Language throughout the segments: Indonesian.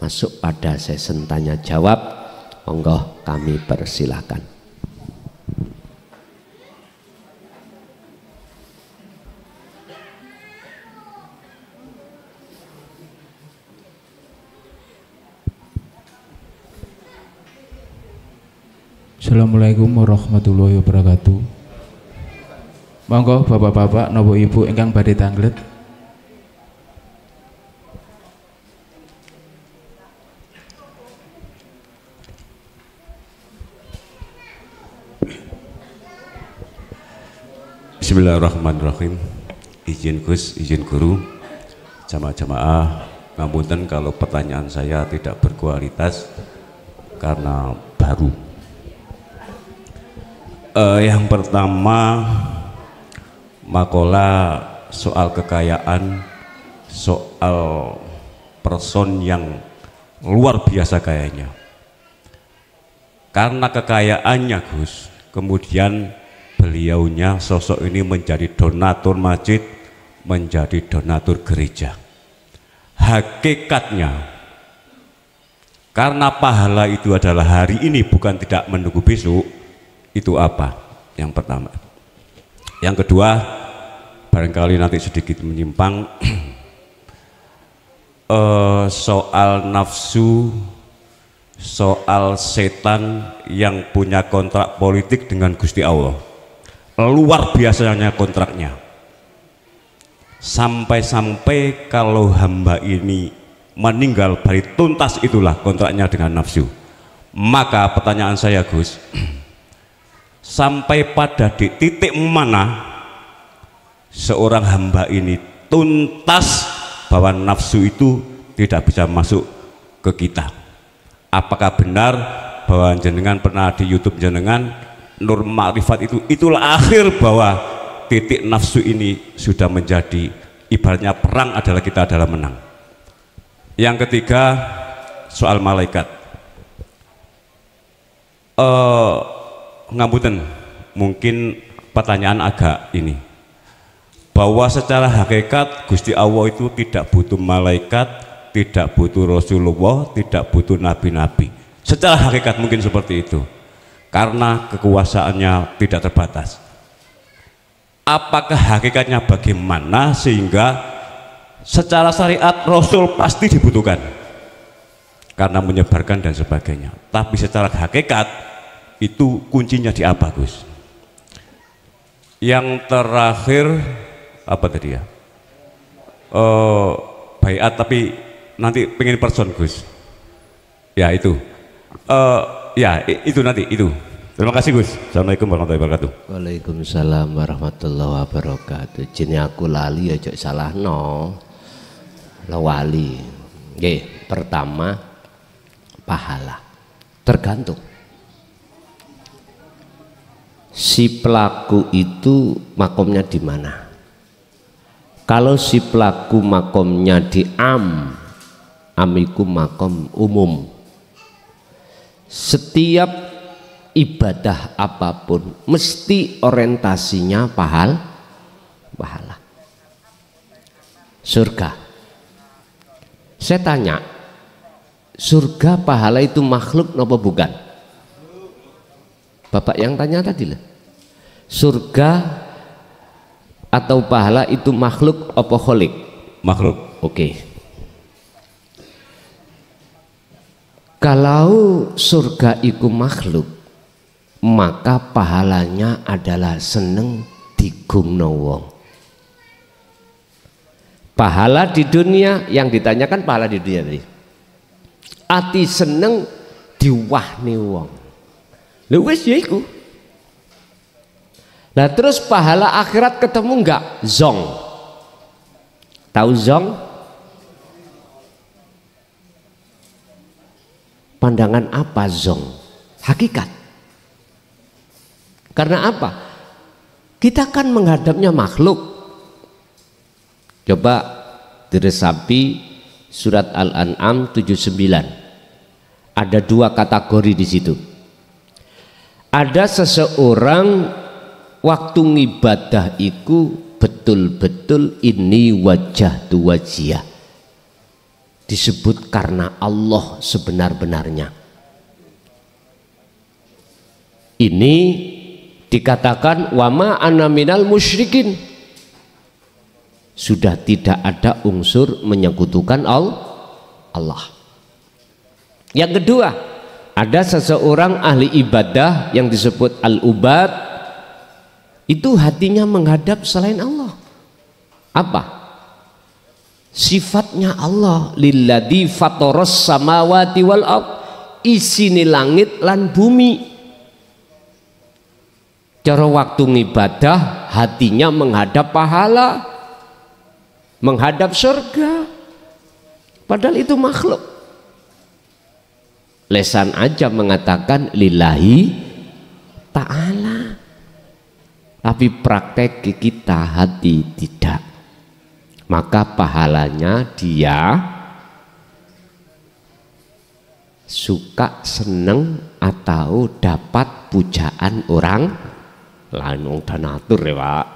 masuk pada sesi tanya jawab. Monggo kami persilahkan. Assalamualaikum warahmatullahi wabarakatuh. Monggo bapak-bapak nopo ibu ingkang badhe tanglet. Bismillahirrahmanirrahim. Izin Gus, izin guru, jamaah-jamaah, ngapunten kalau pertanyaan saya tidak berkualitas karena baru. Yang pertama, makola soal kekayaan, soal person yang luar biasa kayanya. Karena kekayaannya Gus, kemudian beliaunya sosok ini menjadi donatur masjid, menjadi donatur gereja. Hakikatnya, karena pahala itu adalah hari ini bukan tidak menunggu besok, itu apa? Yang pertama. Yang kedua, barangkali nanti sedikit menyimpang, soal nafsu, soal setan yang punya kontrak politik dengan Gusti Allah. Luar biasanya kontraknya, sampai-sampai kalau hamba ini meninggal bari tuntas itulah kontraknya dengan nafsu. Maka pertanyaan saya Gus, sampai pada di titik mana seorang hamba ini tuntas bahwa nafsu itu tidak bisa masuk ke kita? Apakah benar bahwa jenengan pernah di YouTube jenengan Nur Ma'rifat itulah akhir bahwa titik nafsu ini sudah menjadi ibaratnya perang adalah kita adalah menang. Yang ketiga, soal malaikat. Ngapunten, mungkin pertanyaan agak ini, bahwa secara hakikat Gusti Allah itu tidak butuh malaikat, tidak butuh Rasulullah, tidak butuh nabi-nabi. Secara hakikat mungkin seperti itu, karena kekuasaannya tidak terbatas. Apakah hakikatnya bagaimana sehingga secara syariat Rasul pasti dibutuhkan karena menyebarkan dan sebagainya, tapi secara hakikat itu kuncinya di apa Gus? Yang terakhir apa tadi ya? Baiat, tapi nanti pengen person Gus. Ya itu. Ya itu nanti itu. Terima kasih Gus. Assalamualaikum warahmatullahi wabarakatuh. Waalaikumsalam warahmatullahi wabarakatuh. Jini aku lali aja salah no lawali. Oke, pertama pahala tergantung si pelaku itu makomnya di mana. Kalau si pelaku makomnya di amiku makom umum. Setiap ibadah apapun mesti orientasinya pahala. Surga. Saya tanya, surga pahala itu makhluk apa bukan? Bapak yang tanya tadi lah. Surga atau pahala itu makhluk apa kholik? Makhluk. Oke. Kalau surga itu makhluk, maka pahalanya adalah seneng digumno wong. Pahala di dunia yang ditanyakan pahala di dunia tadi. Ati seneng diwahni wong. Lha wis ya iku. Nah terus pahala akhirat ketemu enggak? Zong. Tahu zong? Pandangan apa zong? Hakikat. Karena apa? Kita kan menghadapnya makhluk. Coba diresapi surat Al-An'am 79. Ada dua kategori di situ. Ada seseorang waktu ngibadah itu betul-betul ini wajah tu wajah. disebut karena Allah sebenar-benarnya. Ini dikatakan wama ana minal musyrikin, sudah tidak ada unsur menyekutukan Allah. Yang kedua, ada seseorang ahli ibadah yang disebut al-ubad, itu hatinya menghadap selain Allah. Apa? Sifatnya Allah, lilladzi fataras samawati wal ard, isine langit lan bumi. Cara waktu ngibadah hatinya menghadap pahala, menghadap surga, padahal itu makhluk. Lesan aja mengatakan lillahi ta'ala, tapi praktek kita hati tidak, maka pahalanya dia suka, seneng, atau dapat pujaan orang lain. Wong donatur ya Pak,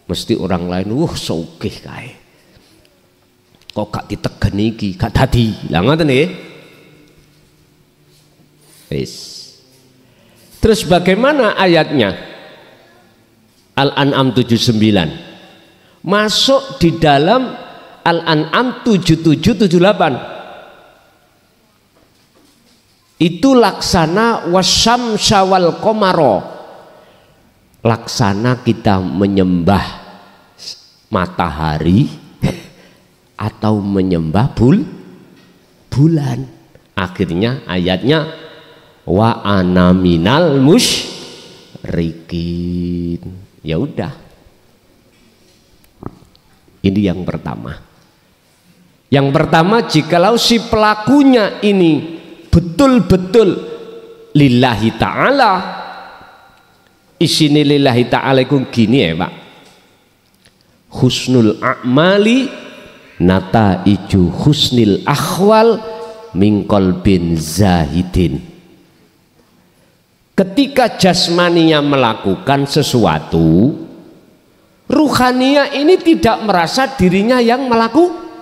mesti orang lain sugih kae, kok gak ditegeni iki, gak dadi. Lah ngoten nggih. Wis. Terus bagaimana ayatnya? Al-An'am 79 masuk di dalam Al-An'am 77-78. Itu laksana wasyamsa wal qamara, laksana kita menyembah matahari atau menyembah bulan. Akhirnya ayatnya wa ana minal musyrikin. Ya udah, ini yang pertama. Yang pertama, jikalau si pelakunya ini betul-betul lillahi ta'ala, isini lillahi ta'ala itu gini ya Pak, husnul a'mali nataiju husnil akhwal min qalbin zahidin. Ketika jasmaninya melakukan sesuatu, ruhania ini tidak merasa dirinya yang melakukan.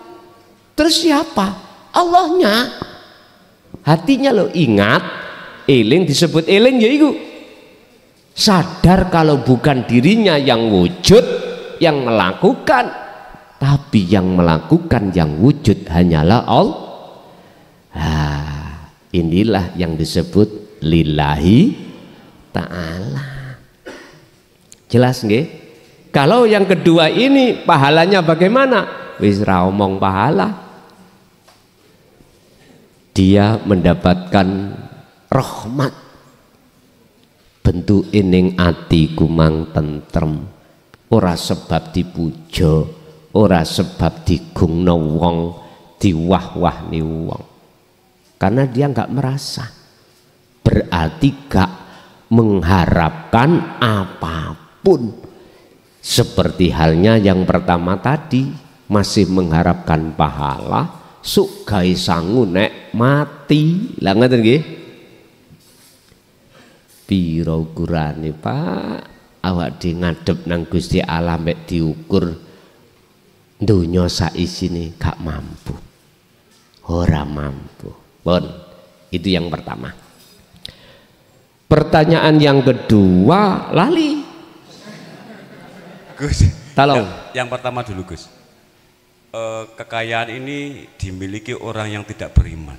Terus siapa? Allahnya. Hatinya lo ingat, eling disebut eling yaitu sadar kalau bukan dirinya yang wujud, yang melakukan, tapi yang melakukan, yang wujud hanyalah Allah. Inilah yang disebut lillahi ta'ala. Jelas nggih? Kalau yang kedua ini pahalanya bagaimana? Wis ra omong pahala. Dia mendapatkan rahmat, bentuk ining ati kumang tentrem, ora sebab dipuja, ora sebab digungno wong, diwah-wahni wong, karena dia nggak merasa, berarti gak mengharapkan apapun. Seperti halnya yang pertama tadi, masih mengharapkan pahala, suk gawe sangu nek mati. Lah ngoten nggih. Pira ukurane Pak, awak dhewe ngadep nang Gusti Allah mek diukur donya sak isine gak mampu. Ora mampu. Pun itu yang pertama. Pertanyaan yang kedua lali. Gus, tolong. Yang pertama dulu Gus. Kekayaan ini dimiliki orang yang tidak beriman,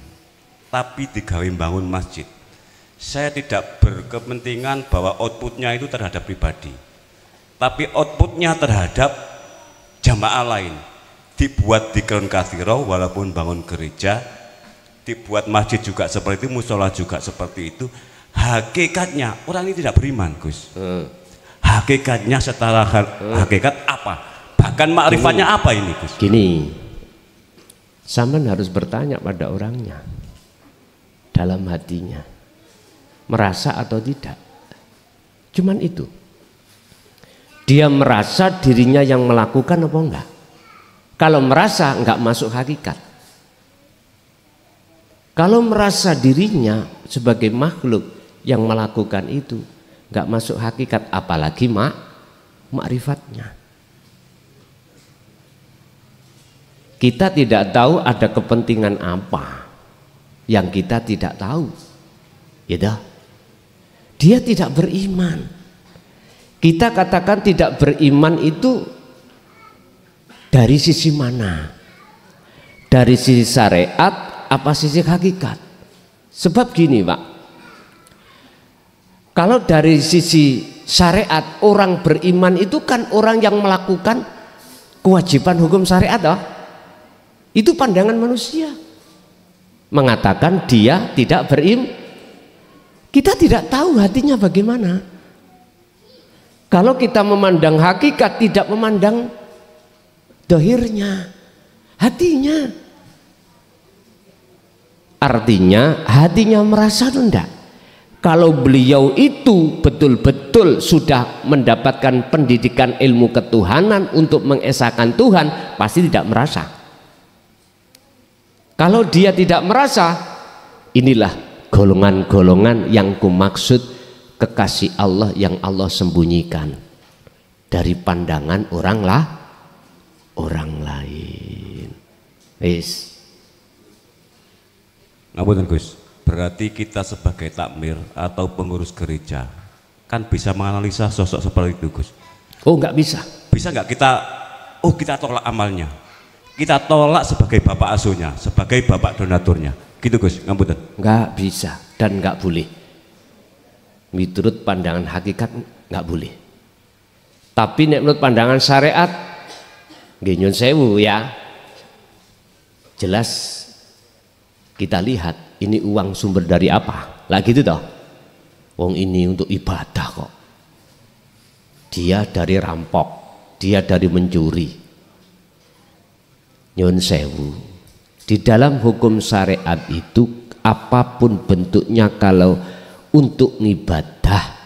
tapi digawe bangun masjid. Saya tidak berkepentingan bahwa outputnya itu terhadap pribadi, tapi outputnya terhadap jamaah lain. Dibuat di Kelon Kathiro, walaupun bangun gereja, dibuat masjid juga seperti itu, musola juga seperti itu. Hakikatnya orang ini tidak beriman Gus. Hakikatnya setelah hakikat apa? Bahkan makrifatnya apa ini Gus? Gini, sampean harus bertanya pada orangnya, dalam hatinya merasa atau tidak. Cuman itu, dia merasa dirinya yang melakukan apa enggak? Kalau merasa, enggak masuk hakikat. Kalau merasa dirinya sebagai makhluk yang melakukan itu, enggak masuk hakikat, apalagi makrifatnya. Kita tidak tahu ada kepentingan apa yang kita tidak tahu. Gitu. Dia tidak beriman. Kita katakan tidak beriman itu dari sisi mana? Dari sisi syariat apa sisi hakikat? Sebab gini Pak, kalau dari sisi syariat orang beriman itu kan orang yang melakukan kewajiban hukum syariat toh? Itu pandangan manusia mengatakan dia tidak beriman. Kita tidak tahu hatinya bagaimana. Kalau kita memandang hakikat, tidak memandang dohirnya, hatinya. Artinya hatinya merasa rendah. Kalau beliau itu betul-betul sudah mendapatkan pendidikan ilmu ketuhanan untuk mengesahkan Tuhan, pasti tidak merasa. Kalau dia tidak merasa, inilah golongan-golongan yang kumaksud kekasih Allah yang Allah sembunyikan dari pandangan orang lain. Wis. Ngapunten Gus, berarti kita sebagai takmir atau pengurus gereja kan bisa menganalisa sosok seperti itu Gus? Oh nggak bisa. Bisa nggak kita tolak amalnya, kita tolak sebagai bapak asuhnya, sebagai bapak donaturnya, gitu Gus? Ngapunten. Nggak bisa dan nggak boleh. Menurut pandangan hakikat nggak boleh. Tapi menurut pandangan syariat, nyun sewu ya, jelas kita lihat ini uang sumber dari apa? Lah gitu toh. Wong ini untuk ibadah kok. Dia dari rampok, dia dari mencuri. Nyun sewu. Di dalam hukum syariat itu apapun bentuknya kalau untuk ngibadah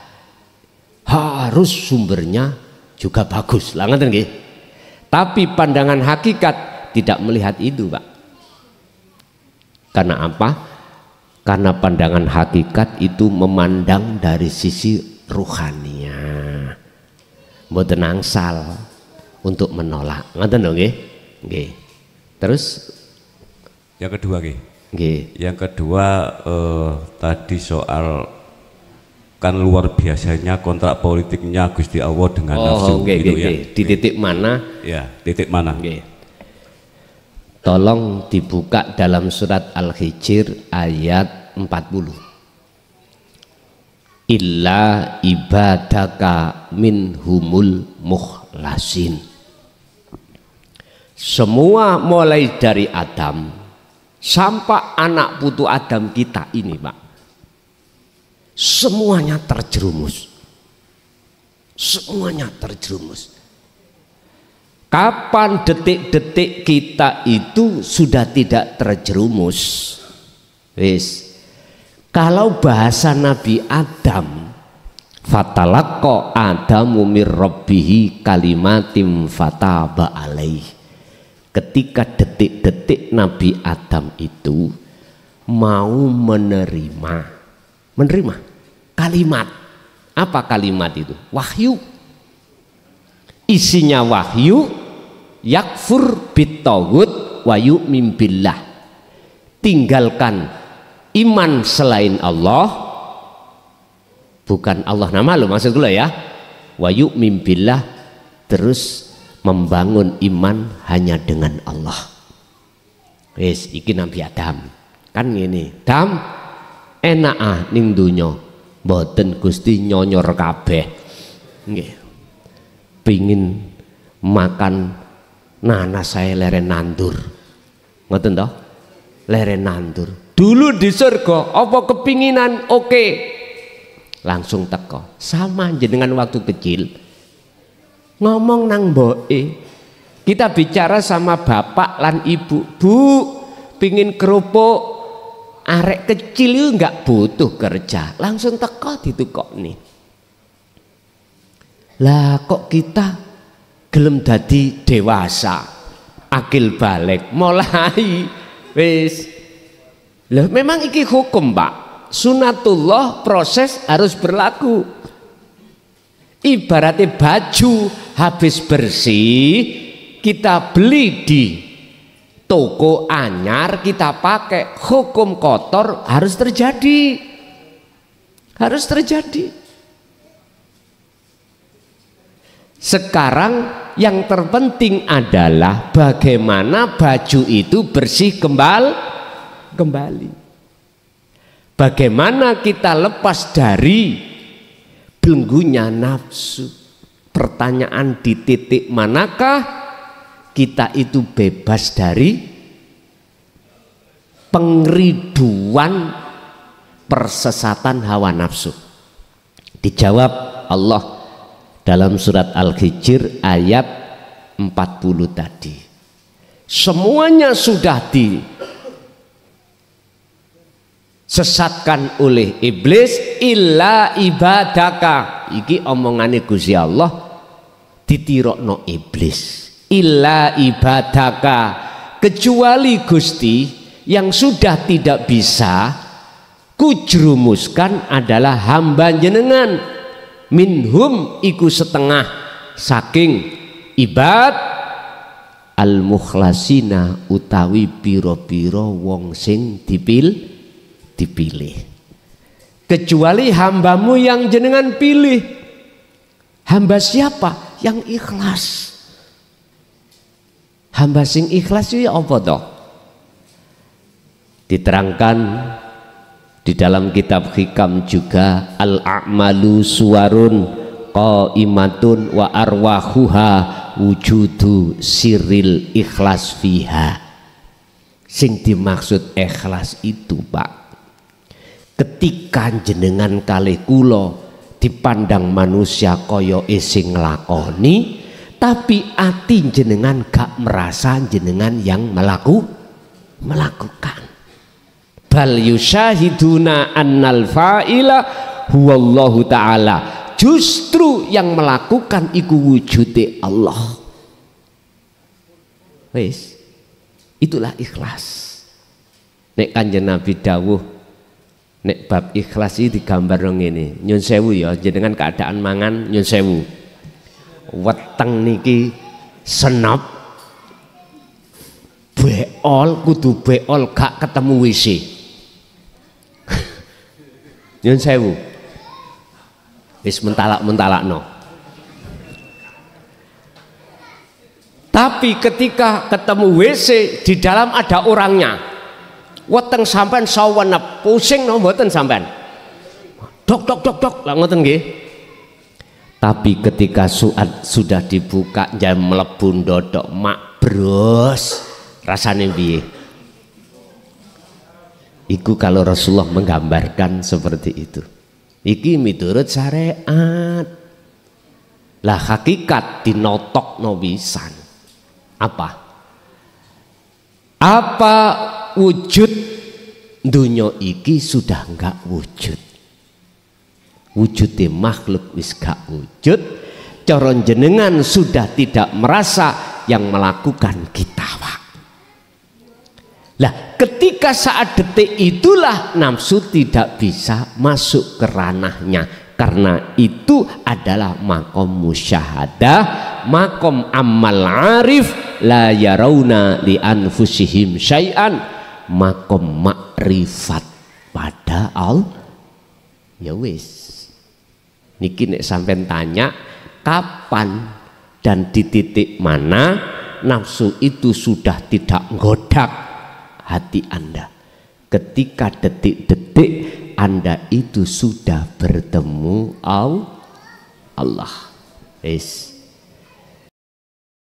harus sumbernya juga bagus lah, ngoten nggih. Tapi pandangan hakikat tidak melihat itu Pak. Karena apa? Karena pandangan hakikat itu memandang dari sisi ruhania, mboten angsal untuk menolak, ngoten lho nggih. Nggih. Terus yang kedua nggih. Nggih. Yang kedua tadi soal kan luar biasanya kontrak politiknya Gusti Allah dengan nafsu gitu ya. Di titik mana? Ya, titik mana? Tolong dibuka dalam surat Al-Hijr ayat 40. Illa ibadaka minhumul mukhlasin. Semua mulai dari Adam sampai anak putu Adam kita ini Pak, semuanya terjerumus. Semuanya terjerumus. Kapan detik-detik kita itu sudah tidak terjerumus? Wis. Kalau bahasa Nabi Adam, fatalaqqa Adamu mir rabbihi kalimatim fataba alaih. Ketika detik-detik Nabi Adam itu mau menerima kalimat. Apa kalimat itu? Wahyu. Isinya wahyu, yakfur bitaghut wa yu'min billah. Tinggalkan iman selain Allah, bukan Allah nama lo maksud gue ya. Wa yu'min billah, terus membangun iman hanya dengan Allah. Wis iki Nabi Adam. Kan ngene, Dam enak ning donya mboten Gusti nyonyor kabeh. Nggih. Pingin makan nanas saya leren nandur. Ngoten toh? Leren nandur. Dulu di surga apa kepinginan oke. Langsung teko. Sama jenengan waktu kecil ngomong nang mboke. Kita bicara sama bapak lan ibu. Bu, pingin kerupuk. Arek kecil itu nggak butuh kerja, langsung teko ditukokni. Lah kok kita gelem dadi dewasa, akil balik, mulai wis. Lah memang iki hukum Pak, sunatullah, proses harus berlaku. Ibaratnya baju habis bersih kita beli di toko anyar kita pakai, hukum kotor harus terjadi, harus terjadi. Sekarang yang terpenting adalah bagaimana baju itu bersih kembali. Bagaimana kita lepas dari belenggunya nafsu. Pertanyaan, di titik manakah kita itu bebas dari pengriduan persesatan hawa nafsu? Dijawab Allah dalam surat Al-Hijr ayat 40 tadi. Semuanya sudah disesatkan oleh iblis, illa ibadaka. Iki omongane Gusti Allah ditirokno iblis. Illa ibadaka, kecuali Gusti yang sudah tidak bisa kujerumuskan adalah hamba jenengan. Minhum iku setengah saking ibad al-mukhlasina utawi piro-piro wong sing dipilih. Kecuali hambamu yang jenengan pilih. Hamba siapa? Yang ikhlas. Hamba sing ikhlas itu apa toh? Diterangkan di dalam kitab hikam juga, al-a'malu suwarun qaimatun wa arwahuha wujudu sirril ikhlas fiha. Sing dimaksud ikhlas itu, Pak, ketika jenengan kalih kula dipandang manusia kaya sing nglakoni, tapi ati jenengan gak merasa jenengan yang melakukan. Bal yusyahiduna annal fa'ila huwallahu ta'ala. Justru yang melakukan iku wujude Allah. Wis, itulah ikhlas. Nek Kanjeng Nabi dawuh, nek bab ikhlas iki digambar ngene. Nyun sewu ya, jenengan keadaan mangan nyun sewu. Weteng niki senop beol, kudu beol gak ketemu WC. Nyun sewu, wis mentalak-mentalakno. Tapi ketika ketemu WC di dalam ada orangnya, weteng sampean sawenep, pusing no mboten sampean? Dok lah ngoten nggih. Tapi ketika sudah dibuka jam mlebu ndodok mak bros, rasane piye? Iku kalau Rasulullah menggambarkan seperti itu. Iki miturut syariat. Lah hakikat dinotokno pisan. Apa wujud dunya iki sudah enggak wujud. Wujudnya makhluk wis gak wujud. Cara jenengan sudah tidak merasa yang melakukan kita, Pak. Lah ketika saat detik itulah nafsu tidak bisa masuk ke ranahnya, karena itu adalah makom musyahadah, makom amal arif, la yarawna li anfusihim syai'an, makom makrifat pada Allah. Ya wis, niki nek sampean tanya kapan dan di titik mana nafsu itu sudah tidak nggodak hati Anda, ketika detik-detik Anda itu sudah bertemu Allah.